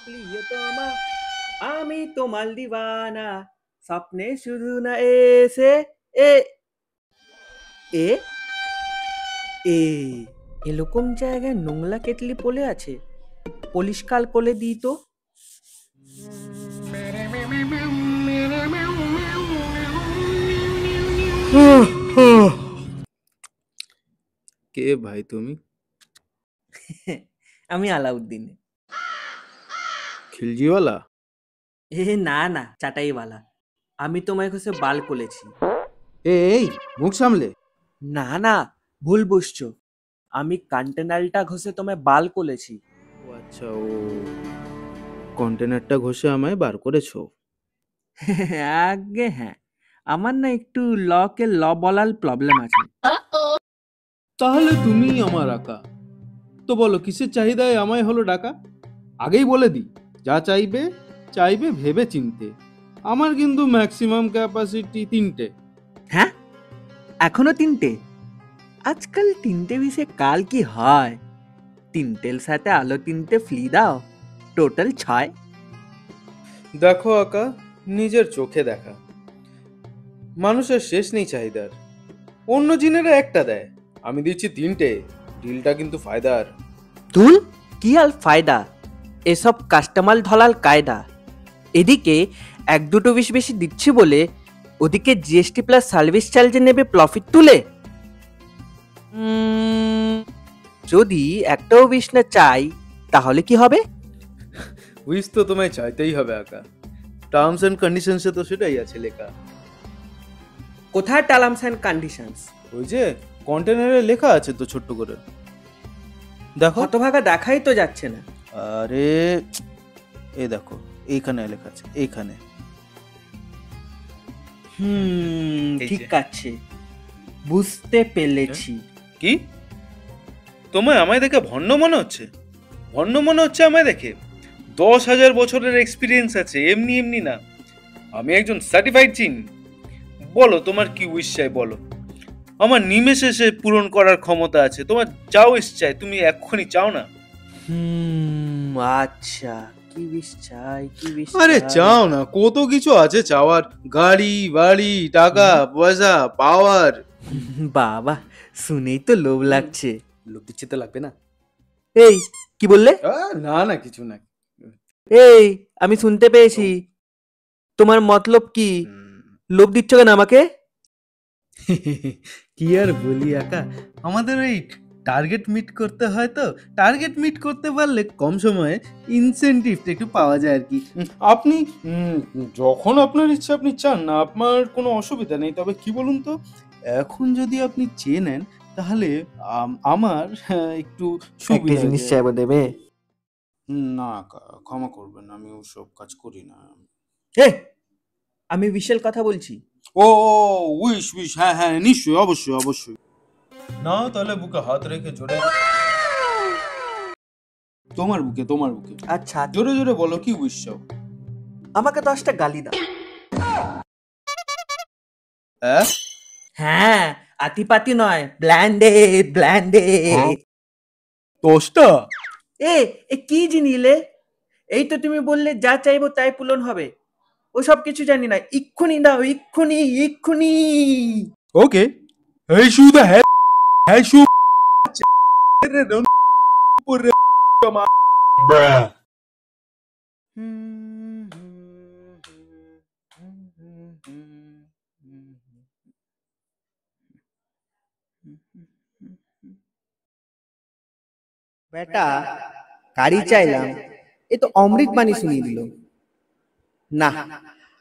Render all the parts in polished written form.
প্রিয়তমা, আমি তোমার দিওয়ানা, স্বপ্নে শুধু না এসে এ এ এ এরকম জায়গায় নোংলা কেটলি পড়ে আছে, পরিষ্কার করে দিই তো। কে ভাই তুমি? আমি আলাউদ্দিন। খিলজিওয়ালা? না না, চাটাইওয়ালা। আমি তোমায় ঘষে বাল করেছি। এই মুখ সামলে। না না, ভুল বুঝছো। আমি কন্টেনারটা ঘষে তোমায় বাল করেছি। ও আচ্ছা, ও কন্টেনারটা ঘষে আমায় বার করেছো? আগে হ্যাঁ, আমার না একটু লকে ল বলার প্রবলেম আছে। তাহলে তুমি আমার আকা। তো বলো কিসের চাহিদায় আমায় হলো ডাকা? আগেই বলে দিই, যা চাইবে চাইবে ভেবে চিনতে। আমার কিন্তু ম্যাক্সিমাম ক্যাপাসিটি 3টে। হ্যাঁ, এখনো 3টে? আজকাল 3টে বিষে কাল কি হয়? 3টের সাথে আলো 3টে ফ্রি দাও, টোটাল 6। দেখো আকা, নিজের চোখে দেখা। মানুষের শেষ নেই চাহিদার। অন্য জিনেরা একটা দেয়, আমি দিচ্ছি 3টে। ডিলটা কিন্তু ফায়দার। তুল কি আর ফায়দা? এসব কাস্টমার ঢলাল কায়দা। এদিকে 1-2 বিশ বেশি দিচ্ছি বলে ওদিকে জিএসটি প্লাস সার্ভিস চার্জে নেবে প্রফিট তুলে। যদি একটাও বিশ না চাই তাহলে কি হবে? উইস তো তোমায় চাইতেই হবে আকা। টার্মস এন্ড কন্ডিশনসে তো সেটাই আছে লেখা। কোথায় টার্মস এন্ড কন্ডিশনস? ওই যে কন্টেনারে লেখা আছে তো ছোট্ট করে, দেখো। হতভাগা দেখাই তো যাচ্ছে না। আরে এই দেখো, এইখানে লেখা আছে, এইখানে। ঠিক আছে, বুঝতে পেরেছি। কি তোমায় আমায় দেখে ভণ্ড মনে হচ্ছে? ভণ্ড মনে হচ্ছে আমায় দেখে? 10,000 বছরের এক্সপিরিয়েন্স আছে, এমনি এমনি না। আমি একজন সার্টিফাইড চিন। বলো তোমার কি উইশ চাই, বলো। আমার নিমেষে সে পূরণ করার ক্ষমতা আছে। তোমার যা উইশ চাই তুমি এক্ষুনি চাও না। আচ্ছা, কি বিশ চাই, কি বিশ আরে চাও না, কত কিছু আছে চাওয়ার। গাড়ি বাড়ি, টাকা পয়সা, পাওয়ার। বাবা, শুনেই তো লোভ লাগছে। লোক দিচ্ছে তো লাগবে না? এই কি বললে? না না, কিছু না। এই আমি শুনতে পেয়েছি। তোমার মতলব কি? লোভ দিচ্ছ কেন আমাকে? কি আর বলি আকা, আমাদের ওই টার্গেট মিট করতে হয়, তো টার্গেট মিট করতে পারলে কম সময়ে ইনসেনটিভটা একটু পাওয়া যায় আর কি। আপনি যখন আপনার ইচ্ছা আপনি চান না, আপনার কোনো অসুবিধা নেই। তবে কি বলুন তো, এখন যদি আপনি চেয়ে নেন তাহলে আমার একটু সুবিধা জিনিস চাইবো, দেবে? না আকা, ক্ষমা করবেন, আমি ওসব কাজ করি না। আমি বিশাল কথা বলছি। ও উইশ উইশ, হ্যাঁ হ্যাঁ নিশ্চয়ই, অবশ্যই অবশ্যই। না তাহলে বুকে হাত রেখে জোরে, তোমার বুকে তোমার বুকে। আচ্ছা, জোরে জোরে বলো কি উইশ চাও। আমাকে 10টা গালি দাও। হ্যাঁ, আতিপাতি নয়, ব্ল্যান্ডেড ব্ল্যান্ডেড। 10টা? এ কি জিনিলে? এই তো তুমি বললে যা চাইবো তাই পূরণ হবে। ওসব কিছু জানি না, এক্ষুনি দাও, এক্ষুনি এক্ষুনি। ওকে, এই শুধু হ্যাঁ হ্যাঁ শু রে ডন পুরে মা ব্রা। বেটা, গাড়ি চাইলাম, এ তো অমৃত বাণী শুনিয়ে দিল। না,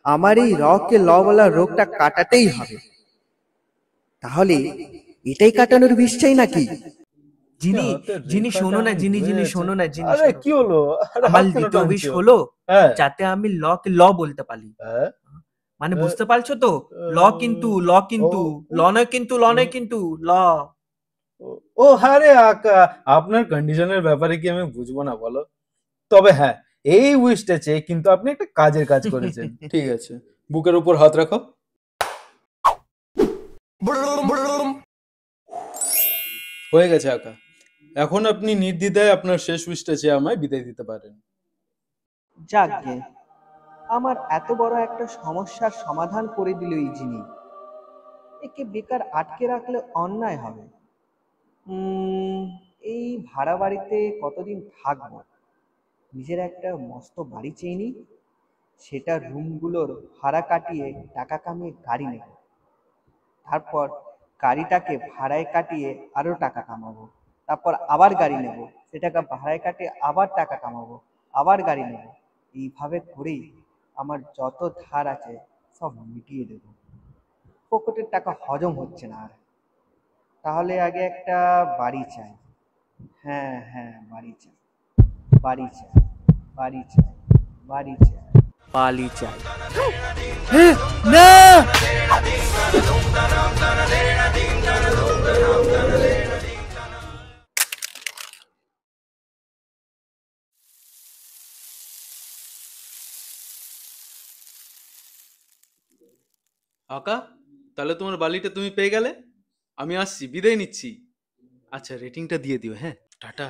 আমার এই রকে ল বলা রোগটা কাটাতেই হবে। তাহলে এটাই কাটানোর বিষ চাই নাকি? জিনি জিনি শোনো না, জিনি জিনি শোনো না, জিনি আরে কি হলো? আমার দ্বিতীয় বিষ হলো যাতে আমি লকে ল বলতে পারি। মানে বুঝতে পারছো তো? ল কিন্তু ল কিন্তু ল নয় কিন্তু ল নয় কিন্তু ল। ও হ্যাঁ রে আকা, আপনার কন্ডিশনের ব্যাপারে কি আমি বুঝবো না বলো? তবে হ্যাঁ, এই উইশটা চেয়ে কিন্তু আপনি একটা কাজের কাজ করেছেন। ঠিক আছে, বুকের উপর হাত রাখো। হয়ে গেছে আকা, এখন আপনি নির্দ্বিধায় আপনার শেষ উইশটা চেয়ে আমায় বিদায় দিতে পারেন। যাকগে, আমার এত বড় একটা সমস্যার সমাধান করে দিল এই জিনিস। একে বেকার আটকে রাখলে অন্যায় হবে। উম, এই ভাড়া বাড়িতে কতদিন থাকবো? নিজের একটা মস্ত বাড়ি চেয়ে নিই, সেটা রুমগুলোর ভাড়া কাটিয়ে টাকা কামিয়ে গাড়ি নেব। তারপর গাড়িটাকে ভাড়ায় কাটিয়ে আরো টাকা কামাবো। তারপর আবার গাড়ি নেব, সেটাকে ভাড়ায় কাটিয়ে আবার টাকা কামাবো, আবার গাড়ি নেব। এইভাবে করেই আমার যত ধার আছে সব মিটিয়ে দেবো। পকেটের টাকা হজম হচ্ছে না আর। তাহলে আগে একটা বাড়ি চাই। হ্যাঁ হ্যাঁ, বাড়ি চাই, বাড়ি চাই, বাড়ি চাই, বাড়ি চাই, বাড়ি চাই। না, আকা, তাহলে তোমার বালিটা তুমি পেয়ে গেলে। আমি আসছি, বিদায় নিচ্ছি। আচ্ছা, রেটিংটা দিয়ে দিও। হ্যাঁ, টাটা।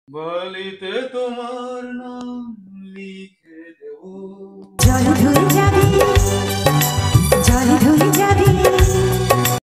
বালিতে তোমার নাম লিখে